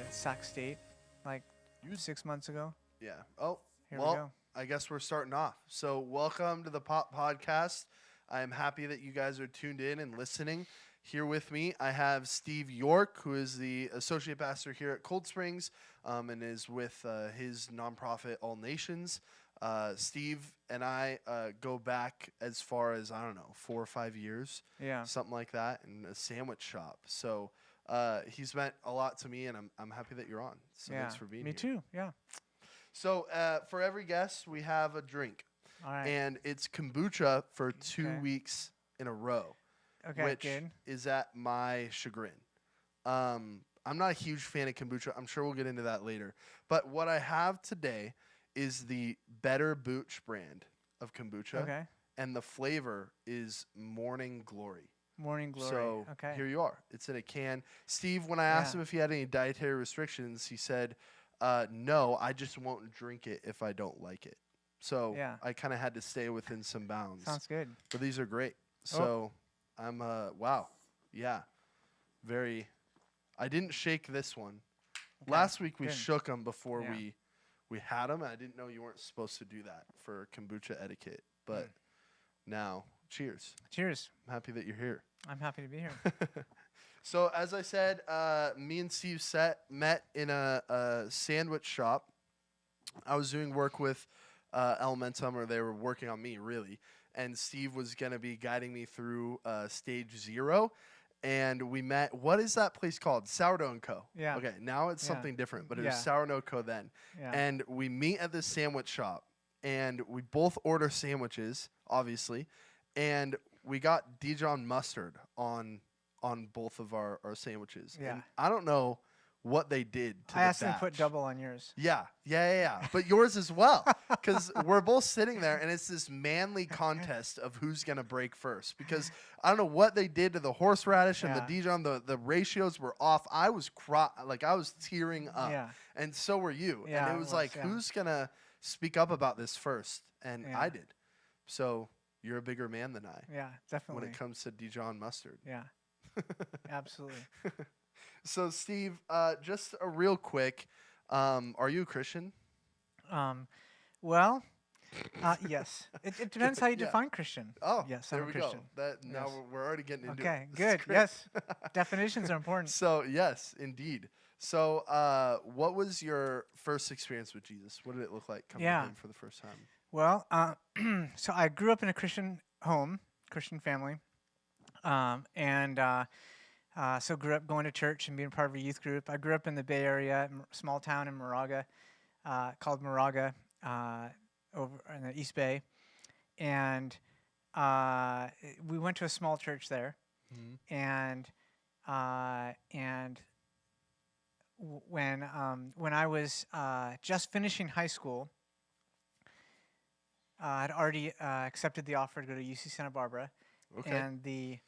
Sac State like 6 months ago. Yeah. Oh, Here we well, go. I guess we're starting off. So, welcome to the Pop Podcast. I am happy that you guys are tuned in and listening. Here with me, I have Steve York, who is the associate pastor here at Cold Springs and is with his nonprofit All Nations. Steve and I go back as far as, I don't know, 4 or 5 years, Yeah. something like that, in a sandwich shop. So, he's meant a lot to me, and I'm happy that you're on. So, Yeah. thanks for being Me here. too. Yeah. So for every guest, we have a drink, All right. and it's kombucha for 2 Okay. weeks in a row, Okay. which Good. is at my chagrin. I'm not a huge fan of kombucha. I'm sure we'll get into that later. But what I have today is the Better Booch brand of kombucha, Okay. and the flavor is Morning Glory. Morning Glory. So Okay. here you are. It's in a can. Steve, when I asked Yeah. him if he had any dietary restrictions, he said, no, I just won't drink it if I don't like it. So Yeah. I kind of had to stay within some bounds. Sounds good. But these are great. So I'm, wow. Yeah. Very. I didn't shake this one. Okay. Last week we Good. shook them before Yeah. we had them. And I didn't know you weren't supposed to do that for kombucha etiquette. But now, cheers. Cheers. I'm happy that you're here. I'm happy to be here. So as I said, me and Steve met in a sandwich shop. I was doing work with Elementum, or they were working on me, really. And Steve was going to be guiding me through stage 0. And we met. What is that place called? Sourdough & Co. Yeah. Okay, now it's Yeah. something different, but it Yeah. was Sourdough Co. then. Yeah. And we meet at this sandwich shop, and we both order sandwiches, obviously. And we got Dijon mustard on both of our sandwiches. Yeah. And I don't know what they did to I the asked them to put batch. double on yours. Yeah. But yours as well, because we're both sitting there, and it's this manly contest of who's going to break first. Because I don't know what they did to the horseradish and the Yeah. Dijon. The ratios were off. I was I was tearing up. Yeah. And so were you. Yeah, and it it was was, like, yeah. who's going to speak up about this first? And Yeah. I did. So you're a bigger man than I Yeah. Definitely. when it comes to Dijon mustard. Yeah. Absolutely. So, Steve, just a real quick, are you a Christian? Well, yes. It depends how you Yeah. define Christian. Oh, yes, there I'm a we Christian. go. Now Yes. we're already getting into Okay, it. This is good. great. Yes. Definitions are important. So, yes, indeed. So, what was your first experience with Jesus? What did it look like coming Yeah. to him for the first time? Well, so I grew up in a Christian home, Christian family, so grew up going to church and being part of a youth group. I grew up in the Bay Area, small town in Moraga, called Moraga, over in the East Bay, and we went to a small church there, Mm-hmm. when I was just finishing high school. I'd already accepted the offer to go to UC Santa Barbara, Okay. and the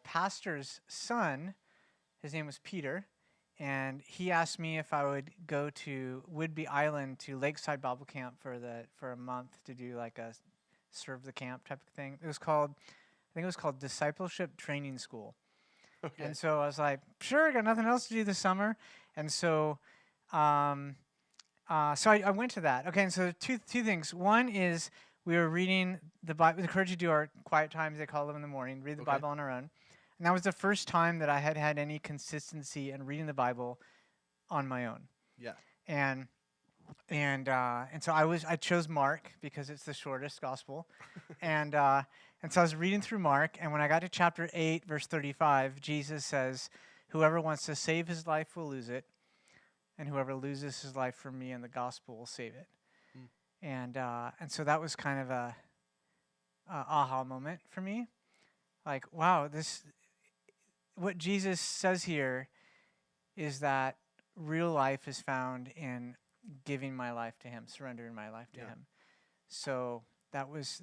pastor's son, his name was Peter, and he asked me if I would go to Whidbey Island to Lakeside Bible Camp for a month to do like a serve the camp type of thing. I think it was called Discipleship Training School. Okay. And so I was like, sure, I got nothing else to do this summer, and so. So I went to that. Okay, and so two things. One is we were reading the Bible. We encourage you to do our quiet times, they call them in the morning, read the Okay. Bible on our own. And that was the first time that I had had any consistency in reading the Bible on my own. Yeah. And so I chose Mark because it's the shortest gospel. and so I was reading through Mark, and when I got to chapter 8, verse 35, Jesus says, "Whoever wants to save his life will lose it. And whoever loses his life for me and the gospel will save it." And so that was kind of a aha moment for me. Like, wow, what Jesus says here is that real life is found in giving my life to him, surrendering my life to him. So that was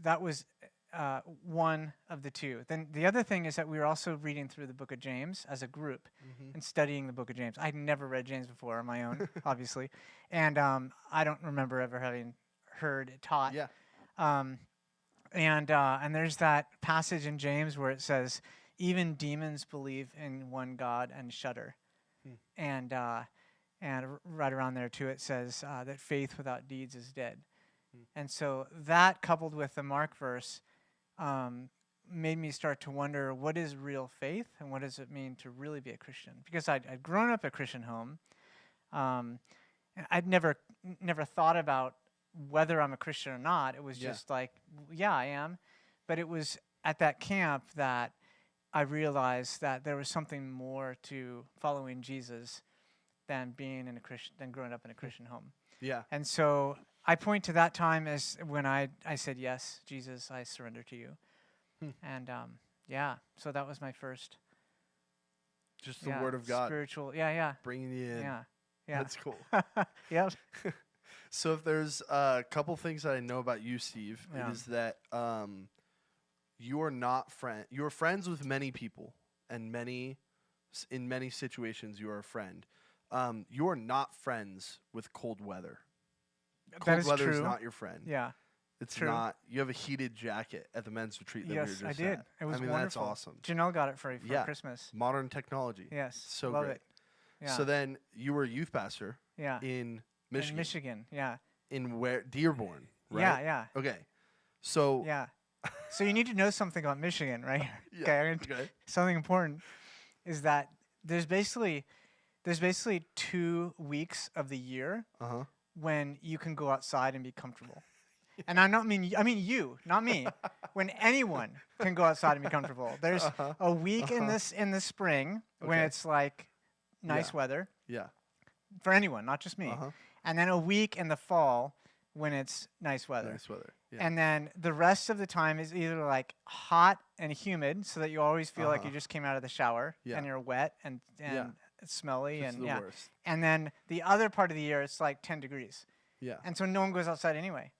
one of the two. Then the other thing is that we were also reading through the book of James as a group and studying the book of James. I'd never read James before on my own, obviously. And I don't remember ever having heard it taught. Yeah. And there's that passage in James where it says, even demons believe in one God and shudder. And right around there too, it says that faith without deeds is dead. Hmm. And so that, coupled with the Mark verse, made me start to wonder, what is real faith and what does it mean to really be a Christian? Because I'd grown up a Christian home. And I'd never thought about whether I'm a Christian or not. It was Yeah. just like, yeah, I am. But it was at that camp that I realized that there was something more to following Jesus than being in a Christian, than growing up in a Christian home. Yeah. And so I point to that time as when I said, yes, Jesus, I surrender to you. And yeah, so that was my first. Just the word of God. Spiritual, yeah. Bringing you in. Yeah. That's cool. Yep. So if there's a couple things that I know about you, Steve, Yeah. it is that you are not you are friends with many people, and in many situations you are a friend. You are not friends with cold weather. That Cold is weather true. is not your friend. Yeah. It's True. not. You have a heated jacket at the men's retreat that we were Yes, just I did. at. It was I mean, wonderful. that's awesome. Janelle got it for Yeah. Christmas. Modern technology. Yes. So love great. it. Yeah. So then you were a youth pastor yeah. in Michigan. In Michigan. Yeah. In where? Dearborn, right? Yeah. Okay. So Yeah. So you need to know something about Michigan, right? Yeah, Okay. okay. Something important is that there's basically 2 weeks of the year Uh-huh. when you can go outside and be comfortable. And I mean you, not me. When anyone can go outside and be comfortable. There's a week in the spring when Okay. it's like nice Yeah. weather Yeah. for anyone, not just me. Uh-huh. And then a week in the fall when it's nice weather. Nice weather. Yeah. And then the rest of the time is either like hot and humid, so that you always feel like you just came out of the shower Yeah. and you're wet and Yeah. smelly It's and the yeah. worst. And then the other part of the year it's like 10 degrees. Yeah. And so no one goes outside anyway.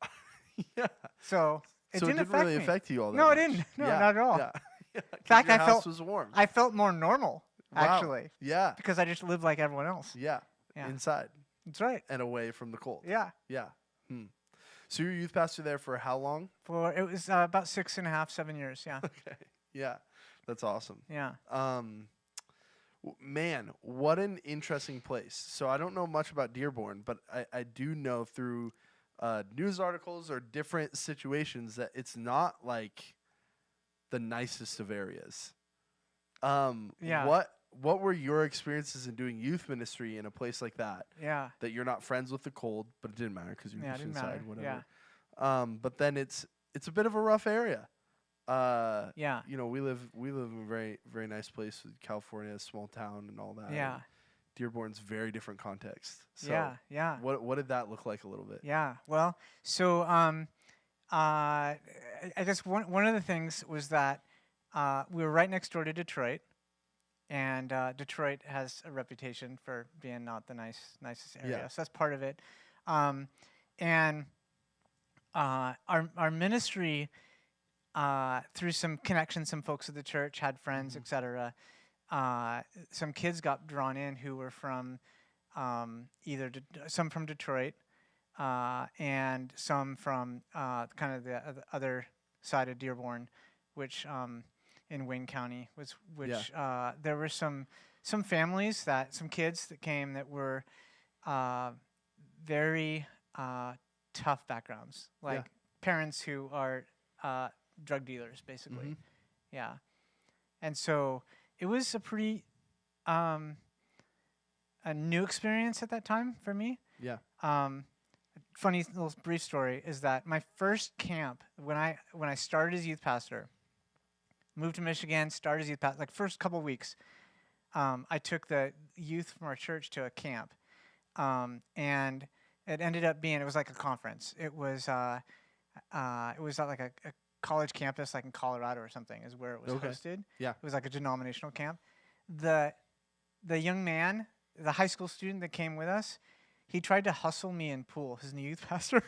Yeah. So it So didn't it didn't really me. affect you all that No, it much. didn't. No, Yeah. not at all. Yeah. Yeah. In fact, your I house felt was warm. I felt more normal Wow. actually Yeah. because I just lived like everyone else. Yeah. Yeah. Inside That's right. and away from the cold. Yeah. Yeah. So you were youth pastor there for how long? It was about 6.5, 7 years. Yeah. Okay. Yeah. That's awesome. Yeah. Man, what an interesting place. So I don't know much about Dearborn, but I do know through news articles or different situations that it's not like the nicest of areas. Yeah. What were your experiences in doing youth ministry in a place like that? Yeah. That you're not friends with the cold, but it didn't matter because you're Yeah, it just didn't inside, matter. whatever. But then it's a bit of a rough area. Yeah. You know, we live in a very, very nice place with California, a small town and all that. Yeah. And Dearborn's very different context. So Yeah. what did that look like a little bit? Yeah. Well, so I guess one of the things was that we were right next door to Detroit, and Detroit has a reputation for being not the nicest area. Yeah. So that's part of it. And our ministry, through some connections, some folks at the church had friends, etc. Some kids got drawn in who were from some from Detroit, and some from kind of the other side of Dearborn, which in Wayne County there were some families some kids that came that were very tough backgrounds, like parents who are drug dealers, basically. Mhm. Yeah. And so it was a pretty a new experience at that time for me. Yeah. Funny little brief story is that my first camp, when I started as youth pastor, moved to Michigan, started as youth pastor, like first couple weeks, I took the youth from our church to a camp, and it ended up being, it was like a conference. It was at like a college campus, like in Colorado or something, is where it was hosted. Yeah. It was like a denominational camp. The young man, the high school student that came with us, he tried to hustle me in pool, his new youth pastor.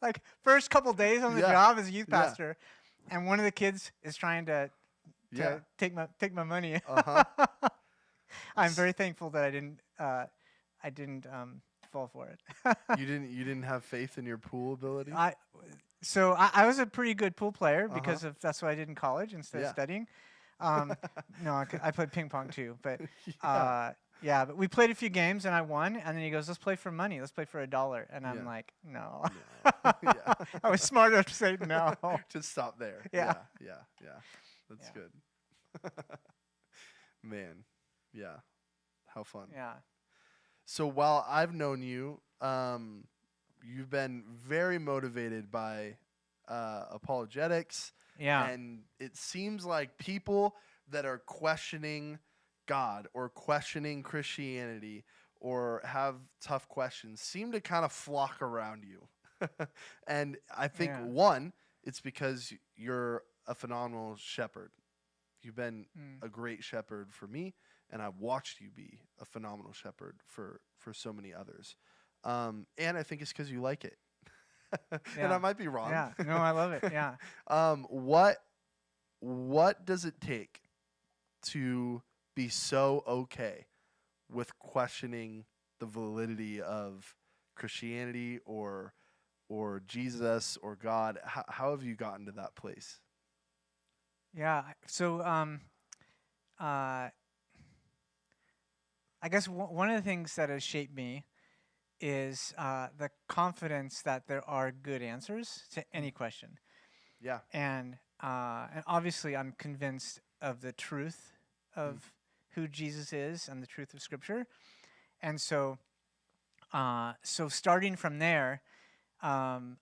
Like first couple days on the job as a youth pastor, and one of the kids is trying to take my money. I'm very thankful that I didn't fall for it. You didn't have faith in your pool ability? So I was a pretty good pool player because of that's what I did in college instead of studying. Um, no, I played ping pong too, but Yeah. yeah, but we played a few games and I won. And then he goes, "Let's play for money. Let's play for $1." And I'm Yeah. like, "No." No. Yeah. I was smart enough to say no. Just stop there. Yeah, Yeah. Yeah. Yeah. That's yeah, good. Man. Yeah. How fun. yeah, So while I've known you, you've been very motivated by apologetics, yeah, and it seems like people that are questioning God or questioning Christianity or have tough questions seem to kind of flock around you. And I think yeah. one, it's because you're a phenomenal shepherd. You've been Mm, a great shepherd for me, and I've watched you be a phenomenal shepherd for so many others. And I think it's because you like it, and I yeah, might be wrong. yeah. No, I love it. Yeah. What does it take to be so okay with questioning the validity of Christianity or Jesus or God? How have you gotten to that place? Yeah. So, uh, I guess one of the things that has shaped me is the confidence that there are good answers to any question, Yeah. and obviously I'm convinced of the truth Mm. of who Jesus is and the truth of Scripture, and so starting from there, um,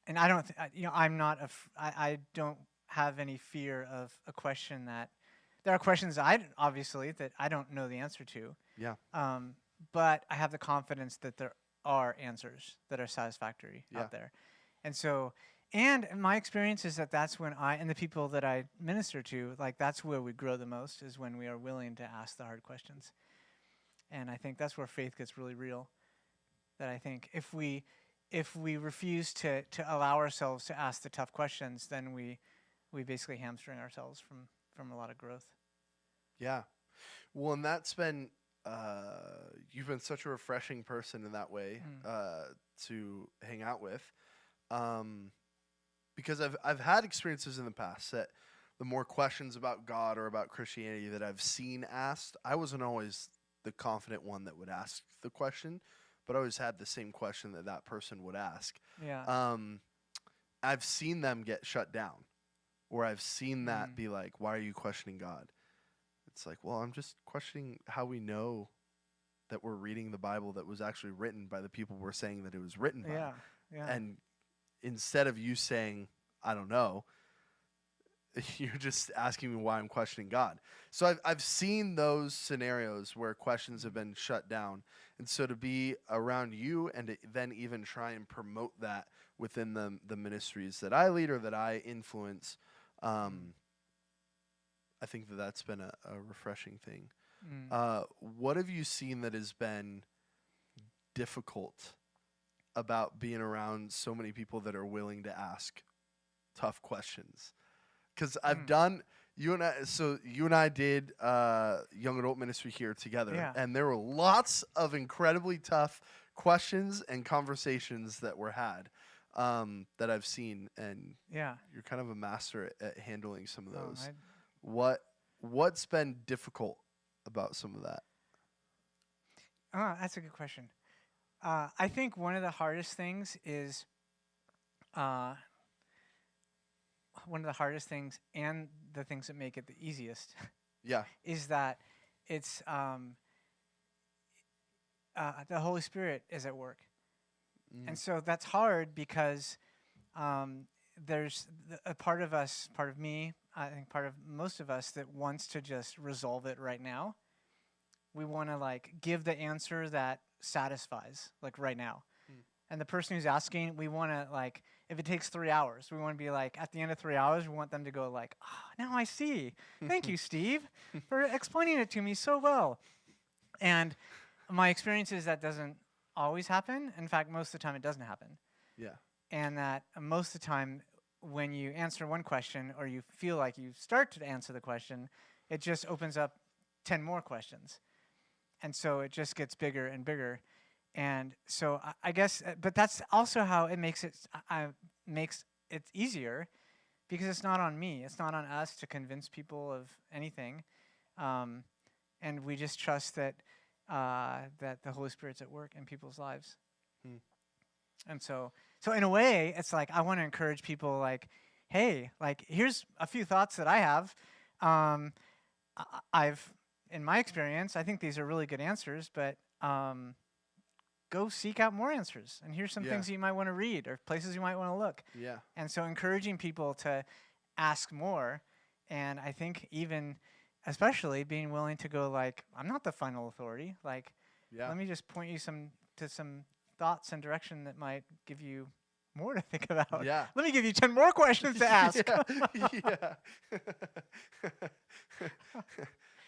and I don't, I'm not I don't have any fear of a question that there are questions obviously that I don't know the answer to. Yeah. Um, but I have the confidence that there are answers that are satisfactory Yeah. out there. And so, and my experience is that that's when and the people that I minister to, like, that's where we grow the most, is when we are willing to ask the hard questions. And I think that's where faith gets really real. That I think if we refuse to allow ourselves to ask the tough questions, then we basically hamstring ourselves from a lot of growth. Yeah. Well, and that's been you've been such a refreshing person in that way Mm. to hang out with, um, because I've had experiences in the past that the more questions about God or about Christianity that I've seen asked, I wasn't always the confident one that would ask the question, but I always had the same question that that person would ask. Yeah. Um, I've seen them get shut down, or I've seen that Mm. be like, "Why are you questioning God?" It's like, well, I'm just questioning how we know that we're reading the Bible that was actually written by the people we're saying that it was written by. Yeah. Yeah. And instead of you saying, I don't know, you're just asking me why I'm questioning God. So I've seen those scenarios where questions have been shut down. And so to be around you and to then even try and promote that within the ministries that I lead or that I influence, Mm. I think that that's been a refreshing thing. Mm. What have you seen that has been difficult about being around so many people that are willing to ask tough questions? Because I've Mm. done you and I did young adult ministry here together, Yeah. and there were lots of incredibly tough questions and conversations that were had that I've seen, and Yeah. you're kind of a master at handling some of Oh, those. What's been difficult about some of that? that's a good question. I think one of the hardest things is uh, one of the hardest things, and the things that make it the easiest, Yeah. is that it's the Holy Spirit is at work, Mm. and so that's hard because there's a part of us, part of me, I think part of most of us that wants to just resolve it right now. We want to like give the answer that satisfies, like right now. Mm. And the person who's asking, we want to like, if it takes 3 hours, we want to be like, at the end of 3 hours, we want them to go like, oh, now I see. Thank you, Steve, for explaining it to me so well. And my experience is that doesn't always happen. In fact, most of the time it doesn't happen. Yeah. And that most of the time when you answer one question or you feel like you start to answer the question, it just opens up 10 more questions. And so it just gets bigger and bigger. And so I guess, but that's also how it makes it easier, because it's not on me. It's not on us to convince people of anything, um, and we just trust that that the Holy Spirit's at work in people's lives. Hmm. And so in a way, it's like I want to encourage people, like, hey, like here's a few thoughts that I have. Um, I've, in my experience, I think these are really good answers, but go seek out more answers. And here's some Yeah. things you might want to read or places you might want to look. Yeah. And so encouraging people to ask more. And I think even, especially being willing to go like, I'm not the final authority. Like, Yeah. let me just point you to some thoughts and direction that might give you more to think about. Yeah. Let me give you 10 more questions to ask. Yeah.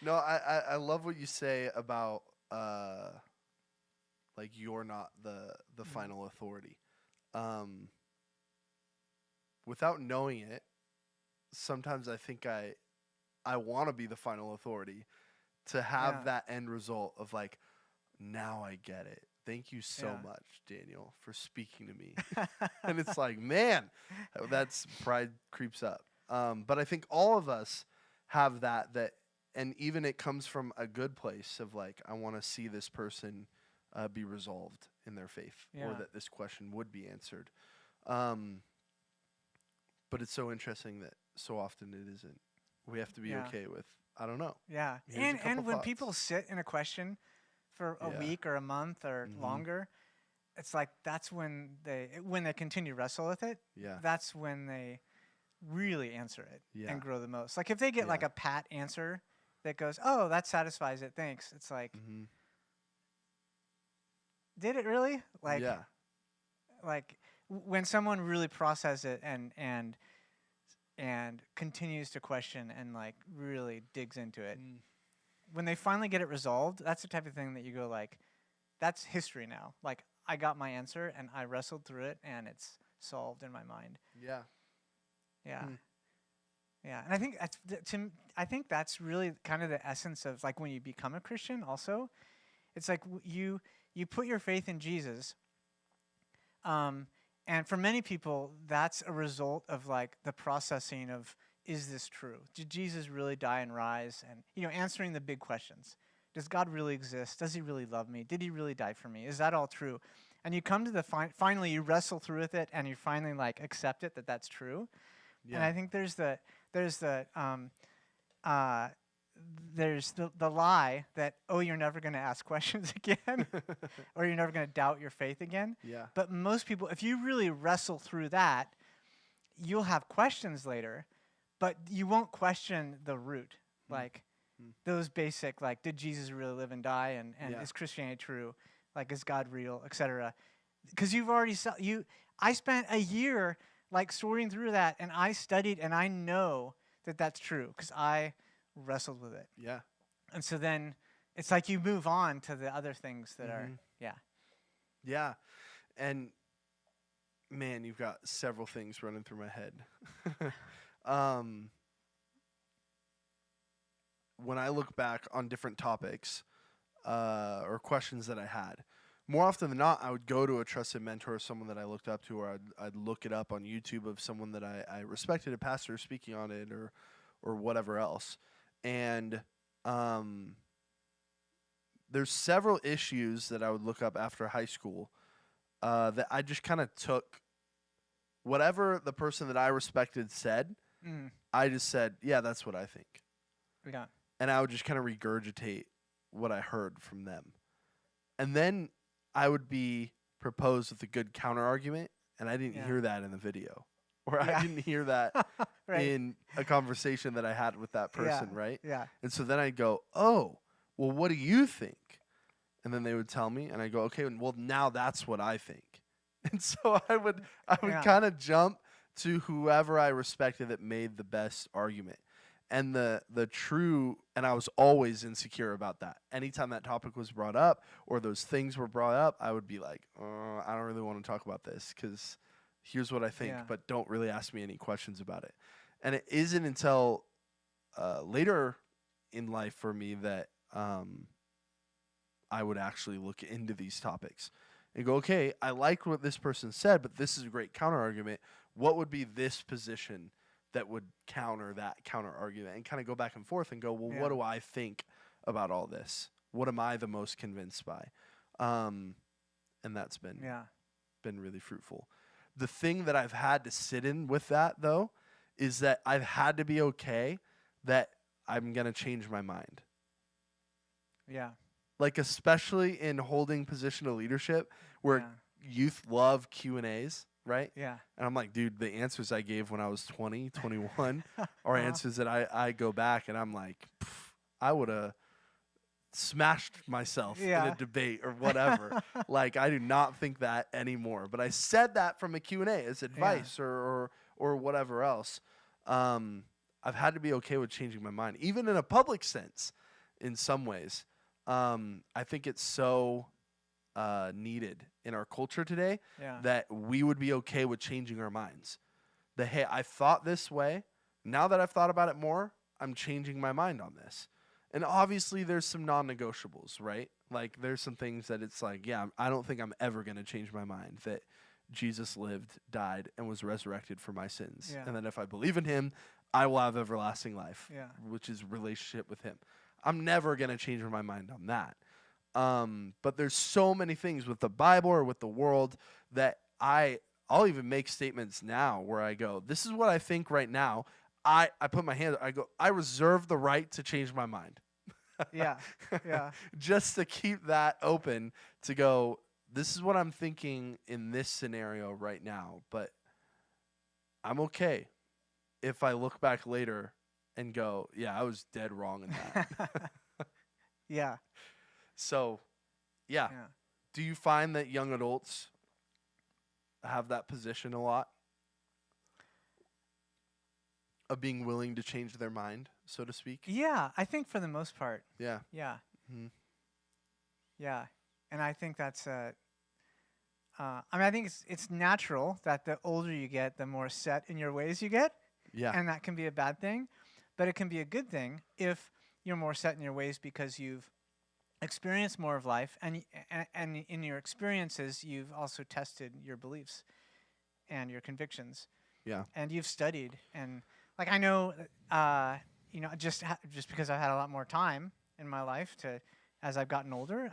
No, I love what you say about like you're not the final authority. Without knowing it, sometimes I think I want to be the final authority to have Yeah. that end result of like, now I get it. Thank you so Yeah. much, Daniel, for speaking to me. And it's like, man, that's pride creeps up. But I think all of us have that, and even it comes from a good place of like, I want to see this person be resolved in their faith, or Yeah. that this question would be answered. But it's so interesting that so often it isn't. We have to be Yeah. okay with, I don't know. Yeah. Here's a couple And when thoughts. people sit in a question for a Yeah. week or a month or Mhm. longer, it's like that's when they continue to wrestle with it. Yeah. That's when they really answer it Yeah. and grow the most. Like if they get like Yeah. a pat answer that goes, "Oh, that satisfies it. Thanks." It's like, Mm-hmm. "Did it really?" Yeah. Like when someone really processes it and continues to question and like really digs into it. Mm. When they finally get it resolved, that's the type of thing that you go like, that's history now. Like I got my answer and I wrestled through it and it's solved in my mind. Yeah. Yeah. Hmm. Yeah. And I think I think that's really kind of the essence of like when you become a Christian also. It's like you put your faith in Jesus. And for many people, that's a result of like the processing of, is this true? Did Jesus really die and rise? And, answering the big questions. Does God really exist? Does he really love me? Did he really die for me? Is that all true? And you come to the finally you wrestle through with it and you finally like accept it that that's true. Yeah. And I think there's the lie that, oh, you're never going to ask questions again or you're never going to doubt your faith again. Yeah. But most people, if you really wrestle through that, you'll have questions later, but you won't question the root. Like those basic, like, did Jesus really live and die? And Yeah. is Christianity true? Like, is God real, etc. Because you've already, I spent a year like sorting through that and I studied and I know that that's true because I wrestled with it. Yeah. And so then it's like you move on to the other things that are, yeah. Yeah. And man, you've got several things running through my head. When I look back on different topics or questions that I had, more often than not, I would go to a trusted mentor, someone that I looked up to, or I'd look it up on YouTube of someone that I respected, a pastor speaking on it, or whatever else. And there's several issues that I would look up after high school that I just kind of took whatever the person that I respected said. I just said, yeah, that's what I think. Yeah. And I would just kind of regurgitate what I heard from them. And then I would be proposed with a good counter argument, and I didn't hear that in the video. Or I didn't hear that Right. in a conversation that I had with that person, right? Yeah. And so then I'd go, oh, well, what do you think? And then they would tell me, and I go, okay, well, now that's what I think. And so I would kind of jump to whoever I respected that made the best argument. And the true, and I was always insecure about that. Anytime that topic was brought up or those things were brought up, I would be like, I don't really want to talk about this because here's what I think, but don't really ask me any questions about it. And it isn't until later in life for me that I would actually look into these topics and go, okay, I liked what this person said, but this is a great counter argument. What would be this position that would counter argument and kind of go back and forth and go, well, Yeah. what do I think about all this? What am I the most convinced by? And that's been Yeah. really fruitful. The thing that I've had to sit in with that, though, is that I've had to be okay that I'm going to change my mind. Yeah. Like, especially in holding position of leadership where Yeah. youth love Q&As, right? Yeah. And I'm like, dude, the answers I gave when I was 20, 21 are answers that I go back and I'm like, I would have smashed myself in a debate or whatever. Like, I do not think that anymore. But I said that from a Q&A as advice or whatever else. I've had to be okay with changing my mind, even in a public sense in some ways. I think it's so needed in our culture today that we would be okay with changing our minds. That, hey, I thought this way. Now that I've thought about it more, I'm changing my mind on this. And obviously there's some non-negotiables, right? Like, there's some things that it's like, yeah, I don't think I'm ever going to change my mind that Jesus lived, died, and was resurrected for my sins. Yeah. And that if I believe in him, I will have everlasting life, Yeah. which is relationship with him. I'm never going to change my mind on that. But there's so many things with the Bible or with the world that I'll even make statements now where I go, this is what I think right now. I put my hand, I go, I reserve the right to change my mind. Yeah. Yeah. Just to keep that open to go, this is what I'm thinking in this scenario right now, but I'm okay if I look back later and go, yeah, I was dead wrong in that. Yeah. So, yeah. Do you find that young adults have that position a lot of being willing to change their mind, so to speak? Yeah, I think for the most part. Yeah. Yeah. Mm-hmm. Yeah. And I think that's I think it's natural that the older you get, the more set in your ways you get. Yeah. And that can be a bad thing, but it can be a good thing if you're more set in your ways because you've experienced more of life, and in your experiences, you've also tested your beliefs and your convictions. Yeah. And you've studied, and like I know, just because I've had a lot more time in my life as I've gotten older,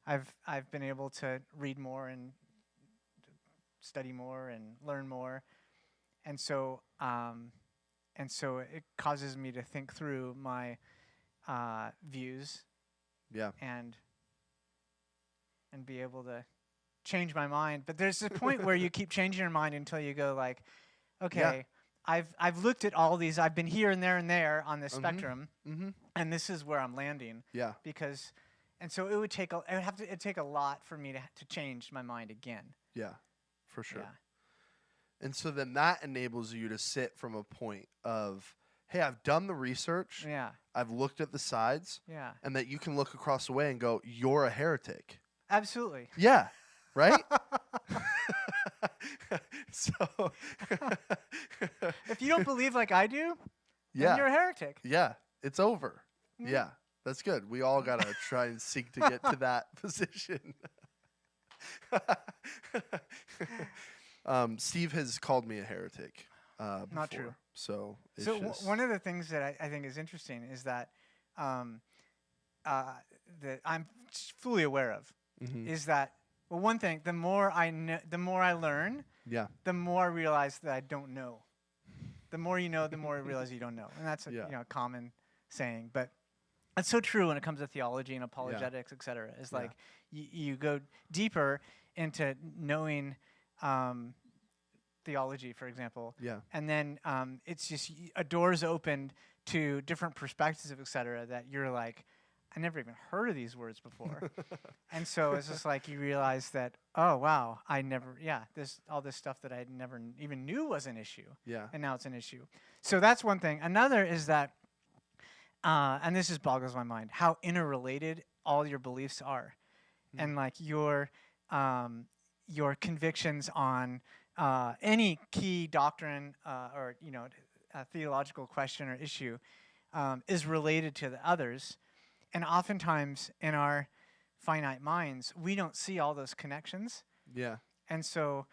I've been able to read more and study more and learn more, and so it causes me to think through my views. Yeah. And be able to change my mind. But there's a point where you keep changing your mind until you go like, okay, I've looked at all these. I've been here and there on this spectrum, and this is where I'm landing. Yeah. And so it'd take a lot for me to change my mind again. Yeah, for sure. Yeah. And so then that enables you to sit from a point of, hey, I've done the research. Yeah. I've looked at the sides. Yeah. And that you can look across the way and go, you're a heretic. Absolutely. Yeah. Right? So if you don't believe like I do, then you're a heretic. Yeah. It's over. Yeah. That's good. We all got to try and seek to get to that position. Steve has called me a heretic. Before, Not true. So one of the things that I think is interesting is that that I'm fully aware of is that, well, one thing, the more I know, the more I learn, the more I realize that I don't know. The more you know, the more you realize you don't know, and that's a common saying, but it's so true when it comes to theology and apologetics, etc. It's like you go deeper into knowing theology, for example, and then it's just a door's opened to different perspectives, etc. That you're like, I never even heard of these words before, and so it's just like you realize that, oh wow, all this stuff that I never even knew was an issue, and now it's an issue. So that's one thing. Another is that, and this just boggles my mind, how interrelated all your beliefs are, and like your convictions on any key doctrine or a theological question or issue is related to the others. And oftentimes in our finite minds, we don't see all those connections. Yeah. And so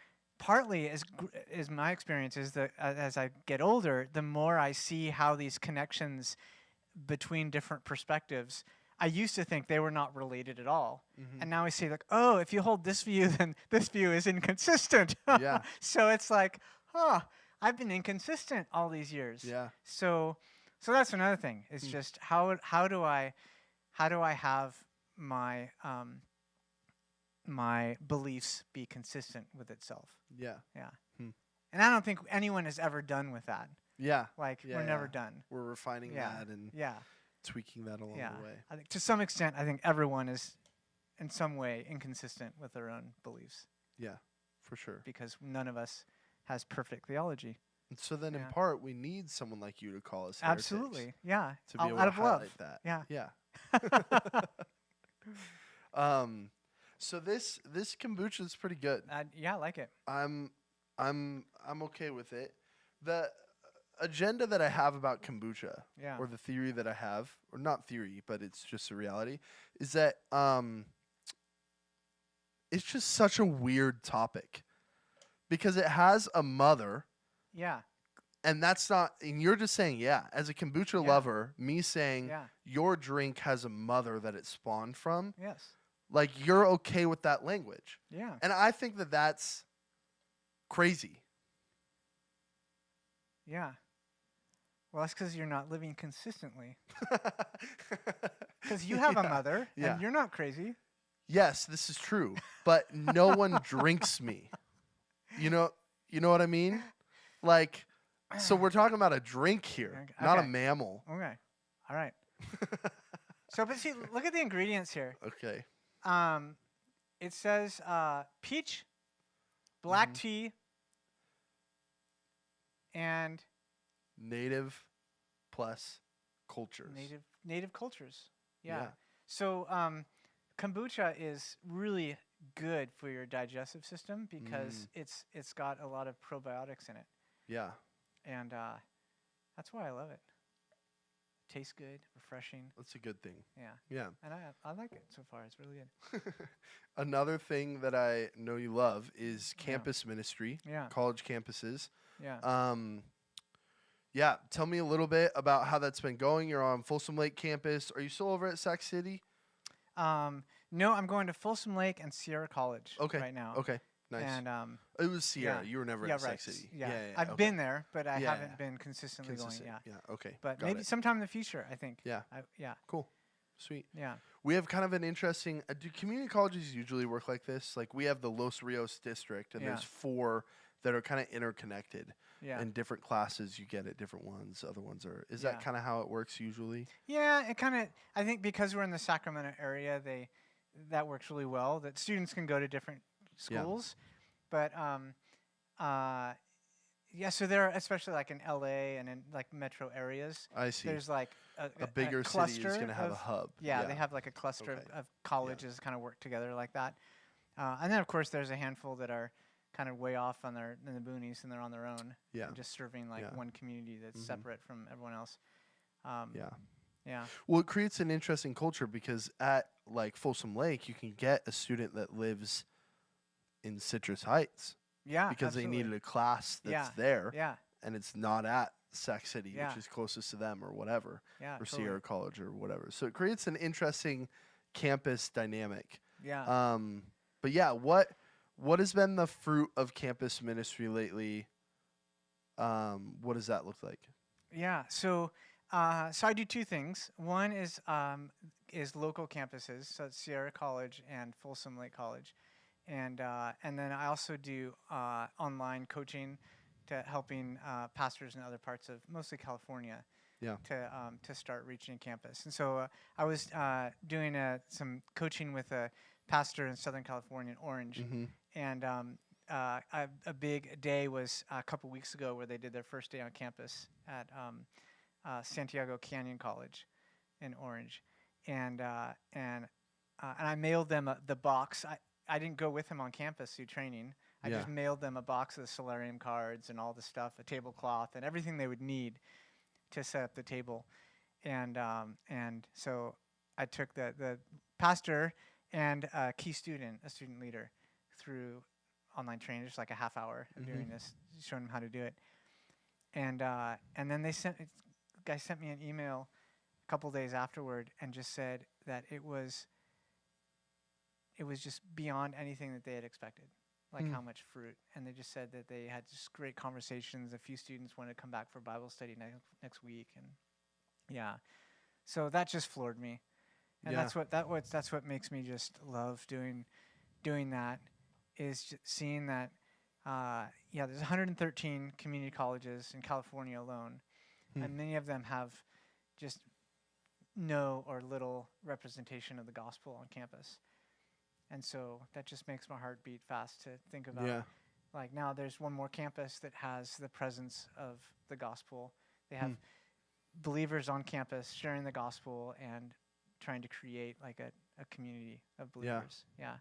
partly is my experience is that as I get older, the more I see how these connections between different perspectives. I used to think they were not related at all. Mm-hmm. And now I see like, oh, if you hold this view, then this view is inconsistent. Yeah. So it's like, huh, I've been inconsistent all these years. Yeah. So that's another thing. It's Hmm. just how do I have my my beliefs be consistent with itself? Yeah. Yeah. Hmm. And I don't think anyone is ever done with that. Yeah. Like Yeah, we're yeah. never done. We're refining Yeah. that and Yeah. tweaking that along Yeah. the way. I think to some extent, I think everyone is in some way inconsistent with their own beliefs Yeah, for sure. because none of us has perfect theology. And so then, in Yeah. part, we need someone like you to call us heretics, Absolutely. Yeah. to be able Out to of love. highlight that. Yeah. Yeah. So this kombucha is pretty good. Yeah, I like it. I'm okay with it. The agenda that I have about kombucha, Yeah. or the theory that I have, or not theory, but it's just a reality, is that it's just such a weird topic because it has a mother, Yeah. and that's not. And you're just saying, yeah, as a kombucha Yeah. lover, me saying Yeah. your drink has a mother that it spawned from, Yes. like you're okay with that language, Yeah. and I think that that's crazy. Yeah. Well, that's because you're not living consistently. Because you have a mother, Yeah. and you're not crazy. Yes, this is true, but no one drinks me. You know what I mean? Like, so we're talking about a drink here, not a Okay. mammal. Okay. All right. So, but see, look at the ingredients here. Okay. It says peach, black Mhm. tea, and Native plus cultures. native cultures. Yeah. So kombucha is really good for your digestive system because it's got a lot of probiotics in it, Yeah. and that's why I love it. Tastes good, refreshing. That's a good thing. Yeah, Yeah. and I like it so far. It's really good. Another thing that I know you love is campus ministry, Yeah. college campuses. Yeah. Yeah, tell me a little bit about how that's been going. You're on Folsom Lake campus. Are you still over at Sac City? No, I'm going to Folsom Lake and Sierra College Okay. right now. Okay. Nice. And It was Sierra. yeah. You were never Yeah, at right. Sac City. Yeah. Yeah. I've okay. been there, but I Yeah, haven't yeah. been consistently Consistent. going. Yeah. Yeah. Okay. But Got maybe it. sometime in the future, I think. Yeah. Yeah. Cool. Sweet. Yeah. We have kind of an interesting. Do community colleges usually work like this? Like we have the Los Rios district, and Yeah. there's 4 that are kind of interconnected. Yeah. And different classes you get at different ones. Other ones are. Is Yeah. that kind of how it works usually? Yeah, it kind of. I think because we're in the Sacramento area, that works really well. That students can go to different schools, but yeah. So there, especially like in LA and in like metro areas, I see. there's like A bigger city cluster is going to have a of- hub. Yeah, they have like a cluster Okay. of colleges kind of work together like that, and then of course there's a handful that are kind of way off in the boonies and they're on their own, Yeah. and just serving like Yeah. one community that's Mhm. separate from everyone else. Yeah. Yeah. Well, it creates an interesting culture because at like Folsom Lake, you can get a student that lives in Citrus Heights Yeah. because they needed a class that's Yeah. there, Yeah. and it's not at Sac City, Yeah. which is closest to them or whatever, Yeah. or Totally. Sierra College or whatever. So it creates an interesting campus dynamic. Yeah. But yeah, what has been the fruit of campus ministry lately? What does that look like? Yeah. So I do 2 things. One is local campuses, so it's Sierra College and Folsom Lake College, and then I also do online coaching to helping pastors in other parts of mostly California. Yeah. To start reaching campus, and so I was doing some coaching with a pastor in Southern California in Orange, Mm-hmm. and a big day was a couple weeks ago where they did their first day on campus at Santiago Canyon College in Orange, and I mailed them the box. I didn't go with him on campus through training. I Yeah. just mailed them a box of the solarium cards and all the stuff, a tablecloth, and everything they would need to set up the table, and so I took the pastor and a key student, a student leader, through online training, just like a half hour of Mhm. doing this, showing them how to do it. And then guy sent me an email a couple days afterward and just said that it was just beyond anything that they had expected, like Hmm. how much fruit. And they just said that they had just great conversations. A few students wanted to come back for Bible study next week, and yeah, so that just floored me. And Yeah. that's what makes me just love doing that, is just seeing that. Yeah, there's 113 community colleges in California alone, Hmm. and many of them have just no or little representation of the gospel on campus. And so that just makes my heart beat fast to think about. Yeah. Like now, there's one more campus that has the presence of the gospel. They have Hmm. believers on campus sharing the gospel and trying to create like a community of Yeah. believers. Yeah.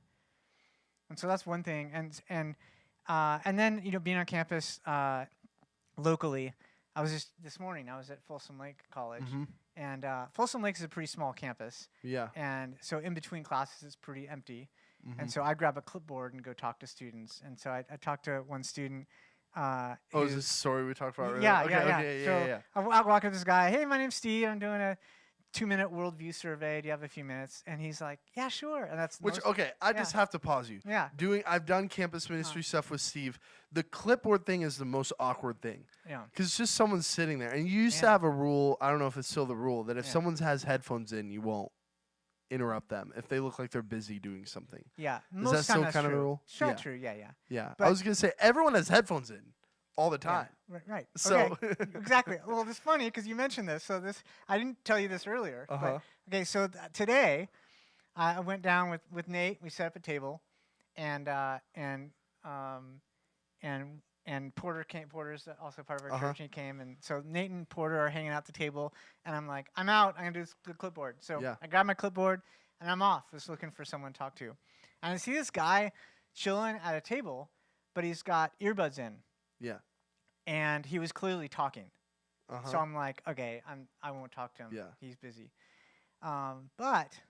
And so that's one thing. And then being on campus locally, I was just this morning. I was at Folsom Lake College, Mhm. and Folsom Lake is a pretty small campus, Yeah. and so in between classes it's pretty empty. And Mhm. so I grab a clipboard and go talk to students. And so I talked to one student. Oh, is this a story we talked about earlier? Yeah, Okay. yeah, yeah. Okay. So Yeah. I walk up to this guy. Hey, my name's Steve. I'm doing a 2-minute worldview survey. Do you have a few minutes? And he's like, yeah, sure. And that's Which, most, okay, I yeah. just have to pause you. Yeah. I've done campus ministry stuff with Steve. The clipboard thing is the most awkward thing. Yeah. Because it's just someone sitting there. And you used to Yeah. have a rule, I don't know if it's still the rule, that if Yeah. someone has headphones in, you won't interrupt them if they look like they're busy doing something. Yeah. Is Most that time still that's kind of a true. rule? Sure, Yeah. true. Yeah, yeah. Yeah. I But- was going to say, everyone has headphones in all the Yeah, time. right. So- Okay. Exactly. Well, it's funny because you mentioned this. So I didn't tell you this earlier. Uh-huh. But, okay. So today, I went down with Nate. We set up a table, and Porter came. Porter's also part of our Uh-huh. church. And he came, and so Nate and Porter are hanging out at the table, and I'm like, I'm out. I'm gonna do the clipboard. So Yeah. I grab my clipboard, and I'm off. Just looking for someone to talk to, and I see this guy chilling at a table, but he's got earbuds in, Yeah. and he was clearly talking. Uh-huh. So I'm like, okay, I won't talk to him. Yeah. He's busy. But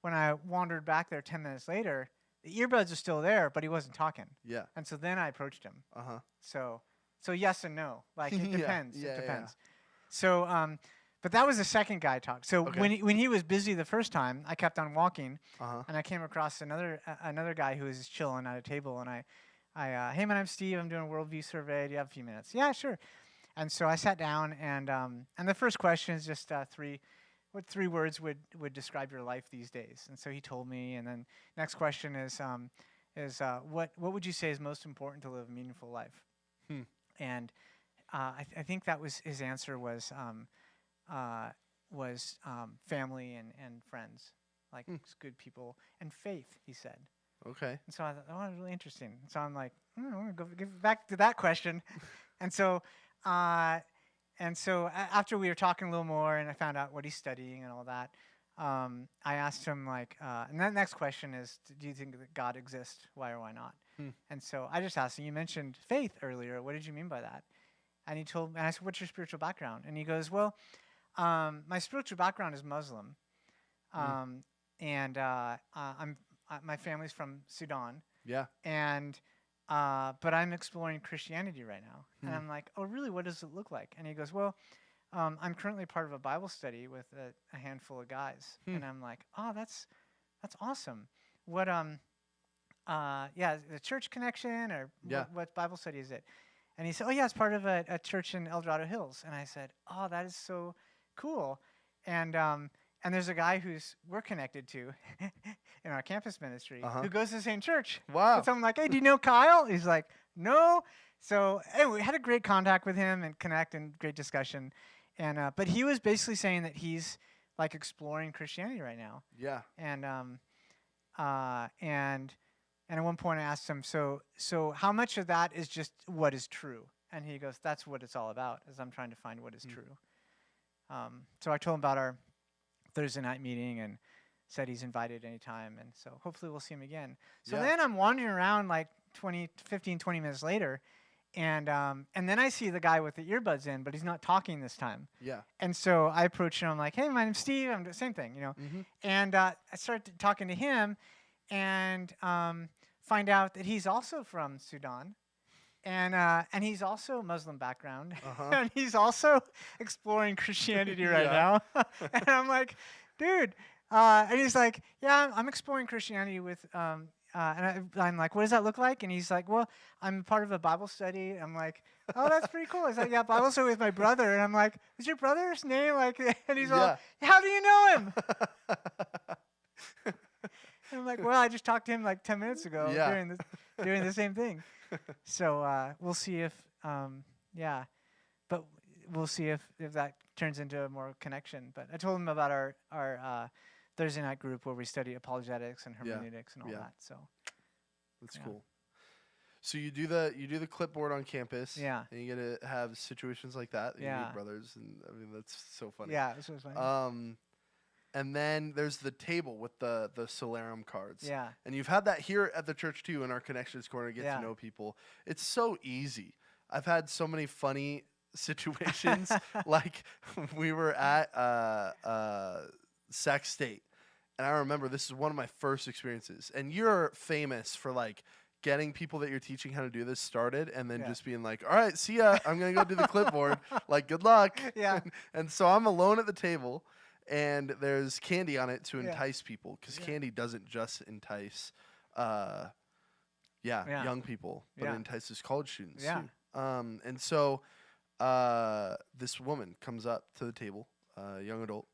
when I wandered back there 10 minutes later, the earbuds are still there, but he wasn't talking. Yeah. And so then I approached him. Uh-huh. So yes and no. Like it Yeah. depends. Yeah, It yeah. depends. So but that was the second guy talk. So Okay. when he was busy the first time, I kept on walking, Uh-huh. and I came across another guy who was just chilling at a table, and hey, my name's Steve. I'm doing a worldview survey. Do you have a few minutes? Yeah, sure. And so I sat down, and the first question is just what 3 words would describe your life these days? And so he told me, and then next question is what would you say is most important to live a meaningful life? Hmm. And I think that was his answer was family and friends, like good people, and faith. He said. Okay. And so I thought, oh, that's really interesting. And so I'm like, I'm gonna go give back to that question. and so after we were talking a little more, and I found out what he's studying and all that, I asked him and then the next question is, do you think that God exists? Why or why not? And so I just asked him, you mentioned faith earlier. What did you mean by that? And he told me, and I said, what's your spiritual background? And he goes, well, my spiritual background is Muslim, and my family's from Sudan. Yeah. And but I'm exploring Christianity right now. And I'm like, oh, really? What does it look like? And he goes, well, I'm currently part of a Bible study with a handful of guys. And I'm like, oh, that's awesome. What the church connection or what Bible study is it? And he said, oh yeah, it's part of a church in El Dorado Hills. And I said, oh, that is so cool. And there's a guy we're connected to in our campus ministry who goes to the same church. Wow. So I'm like, hey, do you know Kyle? He's like, no. So anyway, we had a great contact with him and great discussion. And but he was basically saying that he's like exploring Christianity right now. Yeah. And at one point I asked him, so how much of that is just what is true? And he goes, that's what it's all about, is I'm trying to find what is true. So I told him about our Thursday night meeting and said he's invited anytime. And so hopefully we'll see him again. So then I'm wandering around like 20 minutes later. And then I see the guy with the earbuds in, but he's not talking this time. Yeah. And so I approach him. I'm like, hey, my name's Steve. Same thing, And I started talking to him. And find out that he's also from Sudan, and he's also Muslim background, Uh-huh. and he's also exploring Christianity right Yeah. now. And I'm like, dude, and he's like, yeah, I'm exploring Christianity with, I'm like, what does that look like? And he's like, well, I'm part of a Bible study. I'm like, oh, that's pretty cool. He's like, yeah, Bible study with my brother, and I'm like, is your brother's name like? And he's all, Yeah. how do you know him? And I'm like, well, I just talked to him like 10 minutes ago Yeah. doing the same thing. So we'll see if, yeah, but we'll see if that turns into a more connection. But I told him about our Thursday night group where we study apologetics and Yeah. hermeneutics and all Yeah. that. So That's Yeah. cool. So you do the clipboard on campus. Yeah. And you get to have situations like that. You Yeah. meet brothers, and I mean that's so funny. yeah, this was funny. And then there's the table with the Solarium cards. Yeah. And you've had that here at the church too in our Connections Corner, get Yeah. to know people. It's so easy. I've had so many funny situations. Like we were at Sac State. And I remember this is one of my first experiences. And you're famous for like getting people that you're teaching how to do this started and then Yeah. just being like, all right, see ya. I'm going to go do the clipboard. Like, good luck. Yeah. And so I'm alone at the table and there's candy on it to Yeah. entice people because Yeah. candy doesn't just entice Yeah. young people, but Yeah. it entices college students Yeah. too. And so this woman comes up to the table, young adult,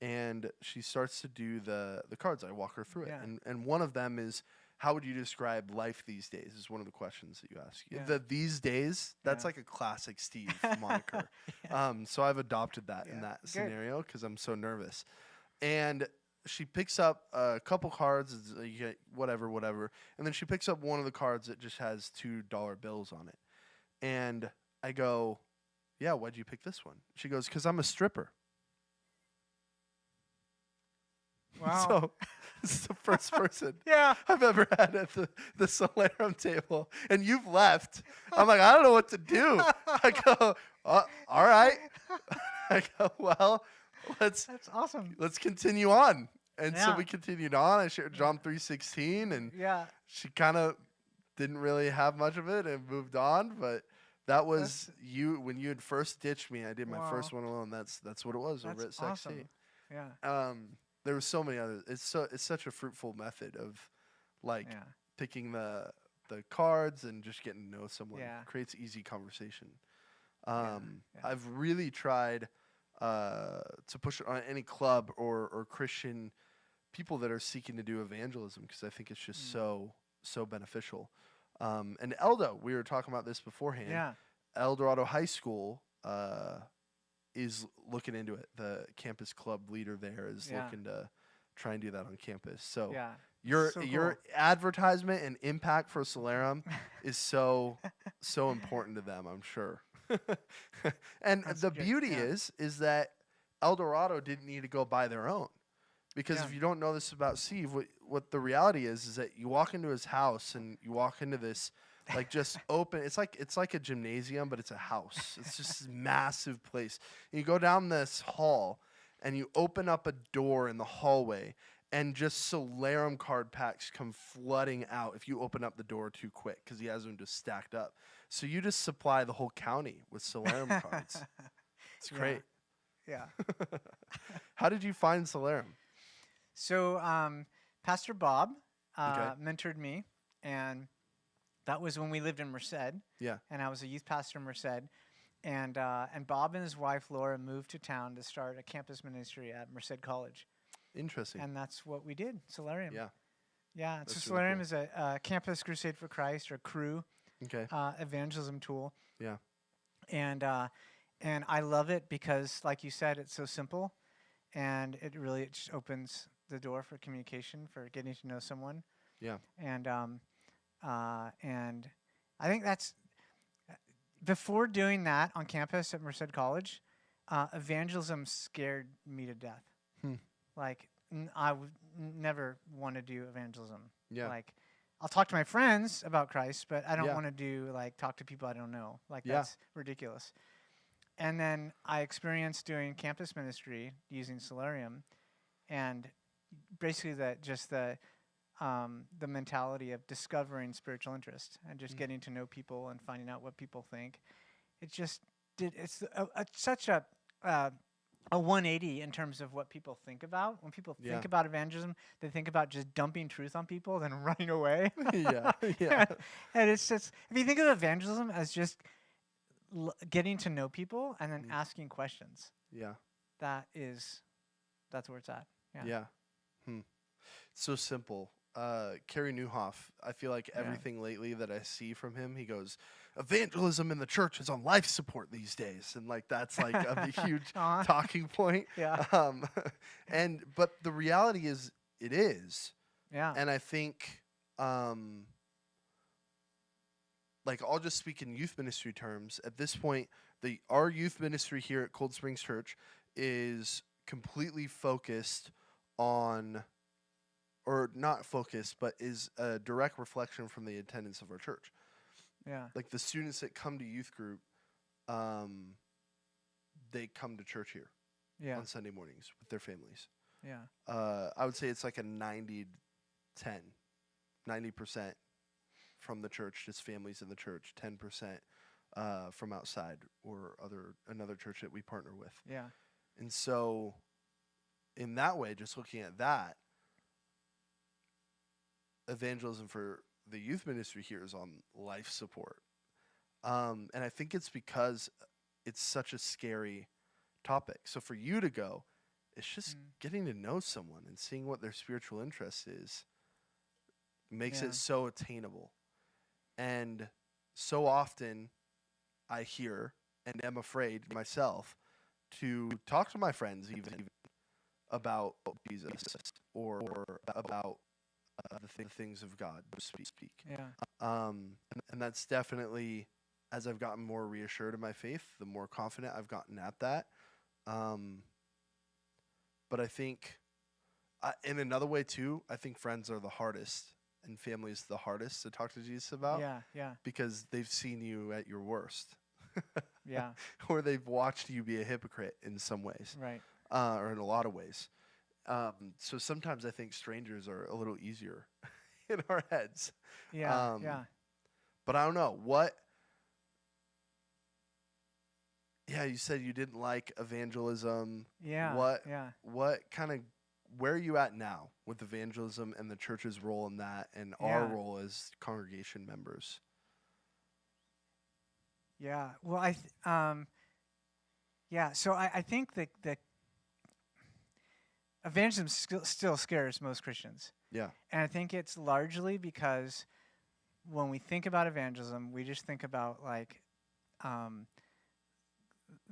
and she starts to do the cards. I walk her through Yeah. it. And one of them is, how would you describe life these days is one of the questions that you ask. Yeah. The these days, that's Yeah. like a classic Steve moniker. So I've adopted that in Yeah. that Good. scenario because I'm so nervous. And she picks up a couple cards, you get whatever, and then she picks up one of the cards that just has $2 bills on it. And I go, yeah, why'd you pick this one? She goes, because I'm a stripper. Wow. So this is the first person yeah. I've ever had at the Solarium table, and you've left. I'm like, I don't know what to do. I go, all right. I go, well, let's That's awesome. continue on. And so Yeah. we continued on. I shared John 3:16, and Yeah. she kind of didn't really have much of it and moved on. But that was you when you had first ditched me. I did my first one alone. That's what it was over at That's Sac awesome. State. Yeah. There were so many others. It's such a fruitful method of like Yeah. picking the cards and just getting to know someone. Yeah. Creates easy conversation. Yeah. I've really tried to push it on any club or Christian people that are seeking to do evangelism because I think it's just so beneficial. And Eldo, we were talking about this beforehand. Yeah. El Dorado High School is looking into it. The campus club leader there is Yeah. looking to try and do that on campus. So Yeah. your So your cool. advertisement and impact for Solarium is so important to them, I'm sure. And That's the good, beauty yeah. is that El Dorado didn't need to go buy their own. Because Yeah. if you don't know this about Steve, what the reality is that you walk into his house and you walk into this like just open. It's like a gymnasium, but it's a house. It's just this massive place. And you go down this hall and you open up a door in the hallway, and just Solarium card packs come flooding out if you open up the door too quick because he has them just stacked up. So you just supply the whole county with Solarium cards. It's Yeah. great. Yeah. How did you find Solarium? So Pastor Bob Okay. mentored me, and that was when we lived in Merced. Yeah. And I was a youth pastor in Merced, and Bob and his wife Laura moved to town to start a campus ministry at Merced College, Interesting. and that's what we did. Solarium. Yeah. Yeah. That's So really Solarium cool. is a Campus Crusade for Christ or crew Okay. evangelism tool. Yeah. And I love it because, like you said, it's so simple, and it just opens the door for communication, for getting to know someone. Yeah. And I think that's before doing that on campus at Merced College, evangelism scared me to death. Like I would never want to do evangelism. Yeah. Like I'll talk to my friends about Christ, but I don't Yeah. want to do talk to people I don't know. Like Yeah. that's ridiculous. And then I experienced doing campus ministry using Solarium, and basically the mentality of discovering spiritual interest and just Mm. getting to know people and finding out what people think. It just it's such a 180 in terms of what people think about. When people Yeah. think about evangelism, they think about just dumping truth on people, then running away. Yeah. Yeah. And it's just, if you think of evangelism as just getting to know people and then Mm. asking questions, Yeah. that's where it's at. Yeah. Yeah. Hmm. So simple. Kerry Newhoff, I feel like Yeah. everything lately that I see from him, he goes, evangelism in the church is on life support these days. And like, that's like a huge Aw. talking point. Yeah. But the reality is it is. Yeah. And I think, like, I'll just speak in youth ministry terms. At this point, our youth ministry here at Cold Springs Church is completely focused on, or not focused, but is a direct reflection from the attendance of our church. Yeah. Like the students that come to youth group, they come to church here Yeah. on Sunday mornings with their families. Yeah. I would say it's like a 90-10, 90% from the church, just families in the church, 10% from outside or another church that we partner with. Yeah. And so in that way, just looking at that, evangelism for the youth ministry here is on life support. And I think it's because it's such a scary topic. So for you to go, it's just getting to know someone and seeing what their spiritual interest is makes Yeah. it so attainable. And so often I hear and am afraid myself to talk to my friends even about Jesus or about the things of God, so to speak. Yeah. And that's definitely, as I've gotten more reassured in my faith, the more confident I've gotten at that. But I think, in another way too, I think friends are the hardest and family is the hardest to talk to Jesus about. Yeah. Yeah. Because they've seen you at your worst. Yeah. Or they've watched you be a hypocrite in some ways, Right. or in a lot of ways. So sometimes I think strangers are a little easier in our heads. Yeah. Yeah. But I don't know. Yeah, you said you didn't like evangelism. Yeah. Yeah. What kind of, where are you at now with evangelism and the church's role in that and our Yeah. role as congregation members? Yeah. Well, yeah. So I think that evangelism still scares most Christians. Yeah. And I think it's largely because when we think about evangelism, we just think about like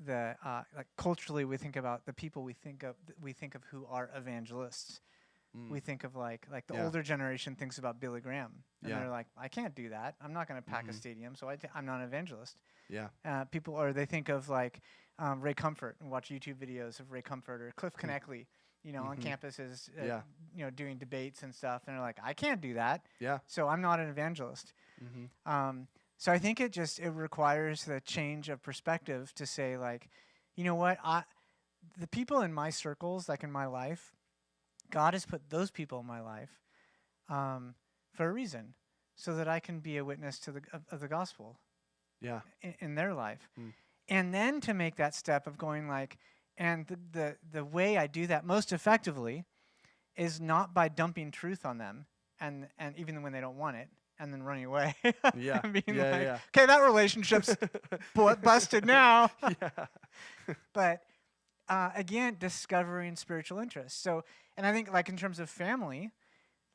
like culturally we think about the people we think of who are evangelists. We think of like the Yeah. older generation thinks about Billy Graham, and Yeah. they're like, I can't do that. I'm not going to pack a Mhm. stadium, so I'm not an evangelist. Yeah. People, or they think of like Ray Comfort and watch YouTube videos of Ray Comfort or Cliff Connectley, on Mhm. campuses, Yeah. doing debates and stuff, and they're like, I can't do that, Yeah. so I'm not an evangelist. Mm-hmm. So I think it requires the change of perspective to say like, you know what, the people in my circles, like in my life, God has put those people in my life for a reason, so that I can be a witness to the gospel. Yeah. In their life. Mm. And then to make that step of going like, and the way I do that most effectively is not by dumping truth on them and even when they don't want it and then running away. Yeah. And being Yeah, like, yeah. okay, that relationship's busted now. Yeah. But again, discovering spiritual interest. So, and I think like in terms of family,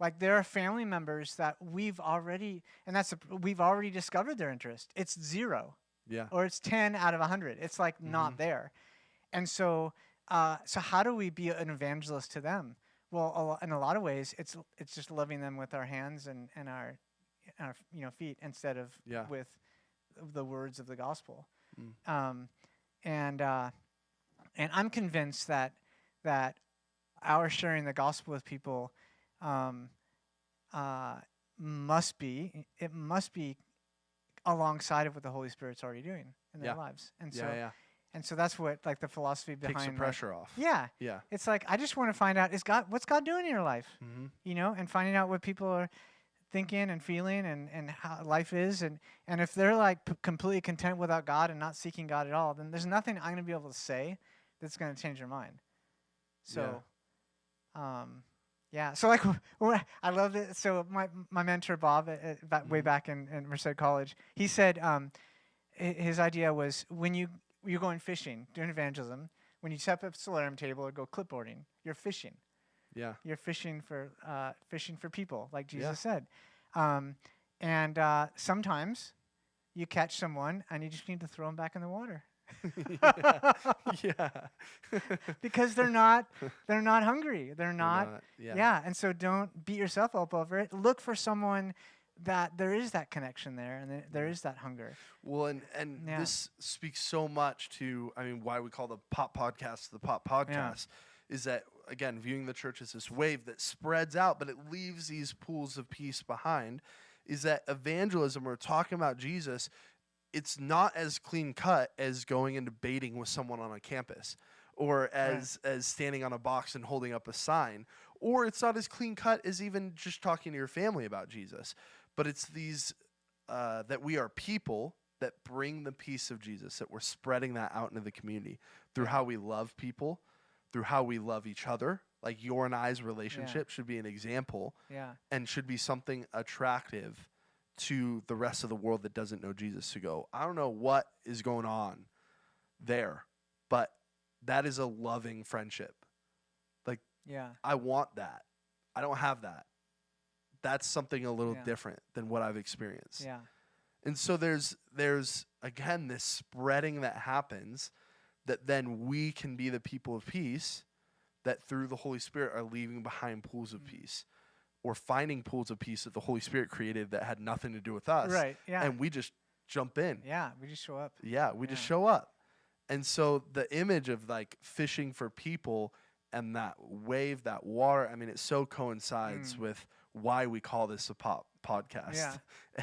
like there are family members that we've already discovered their interest. It's 0 Yeah. or it's 10 out of 100. It's like not there. And so how do we be an evangelist to them? Well, in a lot of ways, it's just loving them with our hands and our feet instead of Yeah. with the words of the gospel. Mm. And I'm convinced that our sharing the gospel with people must be alongside of what the Holy Spirit's already doing in their Yeah. lives. And Yeah. so Yeah. And so that's what like the philosophy behind Takes the like, pressure off. yeah. Yeah. It's like I just want to find out what's God doing in your life? Mm-hmm. You know, and finding out what people are thinking and feeling and how life is and if they're like completely content without God and not seeking God at all, then there's nothing I'm going to be able to say that's going to change their mind. So yeah. So like I loved it. So my mentor Bob way back in Merced College, he said his idea was when you're going fishing, doing evangelism, when you set up a solarium table or go clipboarding, you're fishing. Yeah. You're fishing for people, like Jesus Yeah. said. And sometimes you catch someone and you just need to throw them back in the water. Yeah. Because they're not hungry. They're not. Yeah. And so don't beat yourself up over it. Look for someone that there is that connection there and there is that hunger. Well, and this speaks so much to, I mean, why we call the Pop Podcast the Pop Podcast is that, again, viewing the church as this wave that spreads out, but it leaves these pools of peace behind, is that evangelism, or talking about Jesus, it's not as clean cut as going and debating with someone on a campus, or as standing on a box and holding up a sign, or it's not as clean cut as even just talking to your family about Jesus. But it's these that we are people that bring the peace of Jesus, that we're spreading that out into the community through how we love people, through how we love each other. Like your and I's relationship should be an example and should be something attractive to the rest of the world that doesn't know Jesus, to go, I don't know what is going on there, but that is a loving friendship. Like, I want that. I don't have that. That's something a little different than what I've experienced. Yeah. And so there's again this spreading that happens, that then we can be the people of peace that through the Holy Spirit are leaving behind pools of peace, or finding pools of peace that the Holy Spirit created that had nothing to do with us. Right. Yeah. And we just jump in. Yeah. We just show up. Yeah. We just show up. And so the image of like fishing for people and that wave, that water, I mean, it so coincides with why we call this a pop podcast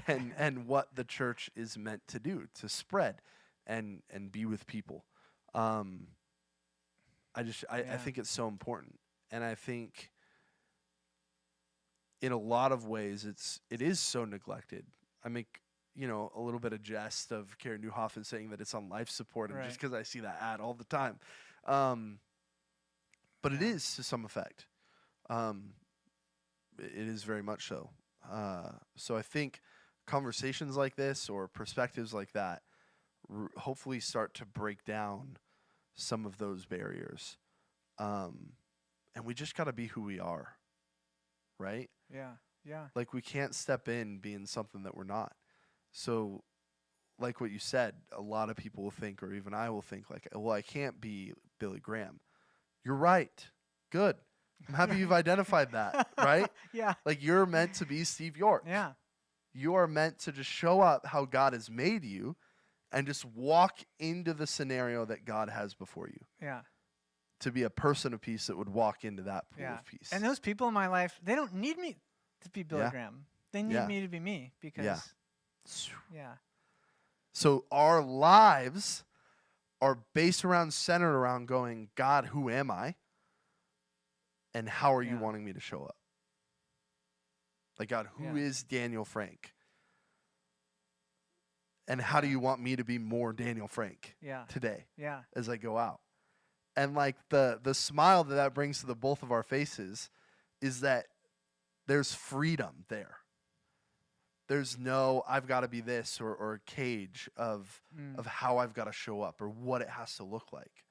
and what the church is meant to do, to spread and be with people. I think it's so important. And I think in a lot of ways it is so neglected. I make, a little bit of jest of Karen Newhoffen saying that it's on life support, and just because I see that ad all the time. But it is to some effect. It is very much so. So I think conversations like this or perspectives like that hopefully start to break down some of those barriers. And we just got to be who we are, right? Yeah, yeah. Like, we can't step in being something that we're not. So, like what you said, a lot of people will think, or even I will think, like, well, I can't be Billy Graham. You're right. Good. I'm happy you've identified that, right? Yeah. Like, you're meant to be Steve York. Yeah. You are meant to just show up how God has made you and just walk into the scenario that God has before you. Yeah. To be a person of peace that would walk into that pool of peace. And those people in my life, they don't need me to be Billy Graham. They need me to be me, because So our lives are centered around going, God, who am I? And how are you wanting me to show up? Like, God, who is Daniel Frank? And how do you want me to be more Daniel Frank today as I go out? And like the smile that brings to the both of our faces is that there's freedom there. There's no, I've got to be this or a cage of how I've got to show up or what it has to look like.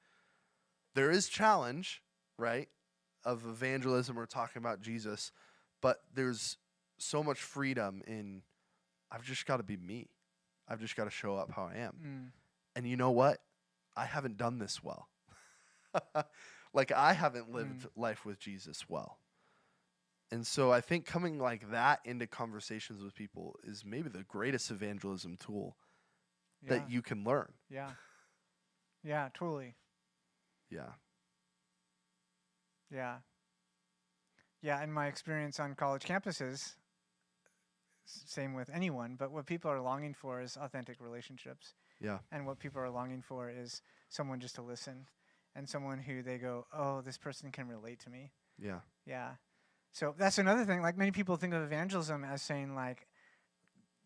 There is challenge, right, of evangelism or talking about Jesus, but there's so much freedom in, I've just got to be me. I've just got to show up how I am. And you know what? I haven't done this well. Like, I haven't lived life with Jesus well. And so I think coming like that into conversations with people is maybe the greatest evangelism tool that you can learn. Yeah. Yeah, totally. Yeah. Yeah. Yeah, in my experience on college campuses, same with anyone, but what people are longing for is authentic relationships. Yeah. And what people are longing for is someone just to listen and someone who they go, oh, this person can relate to me. Yeah. Yeah. So that's another thing. Like, many people think of evangelism as saying, like,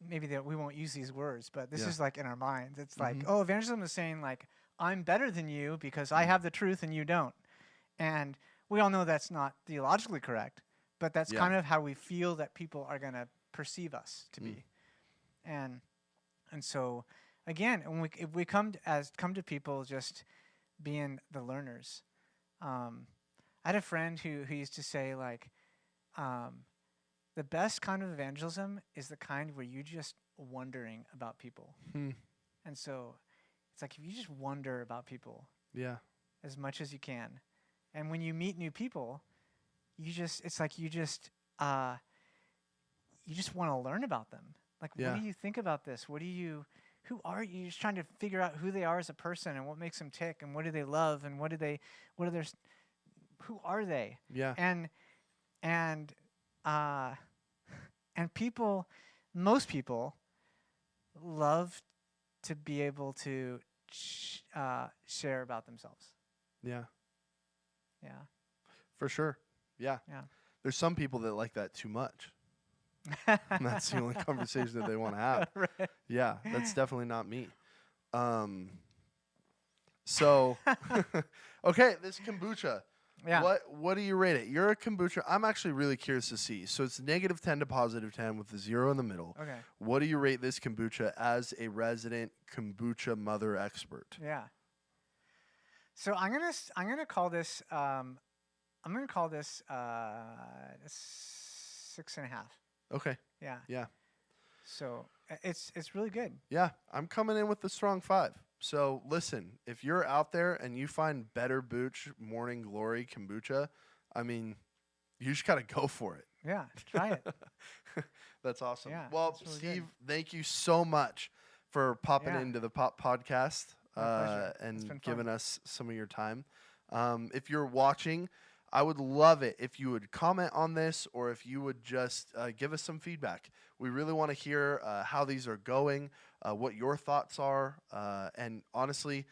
maybe that we won't use these words, but this Yeah. is like in our minds. It's like, Mhm. oh, evangelism is saying, like, I'm better than you because I have the truth and you don't. And we all know that's not theologically correct, but that's Yeah. kind of how we feel that people are going to perceive us to be. And so again, if we come to people just being the learners. I had a friend who used to say, like, the best kind of evangelism is the kind where you just wondering about people. Hmm. And so it's like, if you just wonder about people Yeah. as much as you can, and when you meet new people, it's like you just want to learn about them. Like, Yeah. what do you think about this? Who are you? You're just trying to figure out who they are as a person and what makes them tick and what do they love and who are they? Yeah. And people, most people love to be able to share about themselves. Yeah. Yeah. For sure. Yeah. Yeah. There's some people that like that too much. And that's the only conversation that they want to have. Right. Yeah, that's definitely not me. So, okay, this kombucha. Yeah. What do you rate it? You're a kombucha. I'm actually really curious to see. So it's -10 to +10 with the 0 in the middle. Okay. What do you rate this kombucha as a resident kombucha mother expert? Yeah. So I'm gonna call this 6.5. Okay. Yeah. Yeah. So it's really good. Yeah, I'm coming in with the strong 5. So listen, if you're out there and you find Better Booch Morning Glory kombucha, I mean, you just got to go for it. Yeah. Try it. That's awesome. Yeah, Well, that's really Steve, good. thank you so much for popping Yeah. into the Pop Podcast My pleasure. It's been and fun. giving us some of your time. If you're watching, I would love it if you would comment on this or if you would just give us some feedback. We really want to hear how these are going, what your thoughts are. And honestly,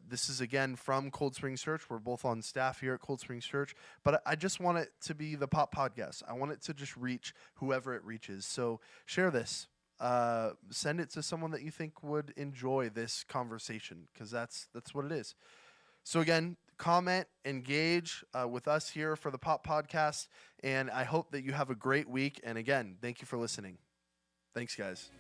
this is, again, from Cold Springs Church. We're both on staff here at Cold Springs Church. But I just want it to be the Pop Podcast. I want it to just reach whoever it reaches. So share this. Send it to someone that you think would enjoy this conversation, because that's what it is. So again, comment, engage with us here for the Pop Podcast, and I hope that you have a great week. And again, thank you for listening. Thanks, guys.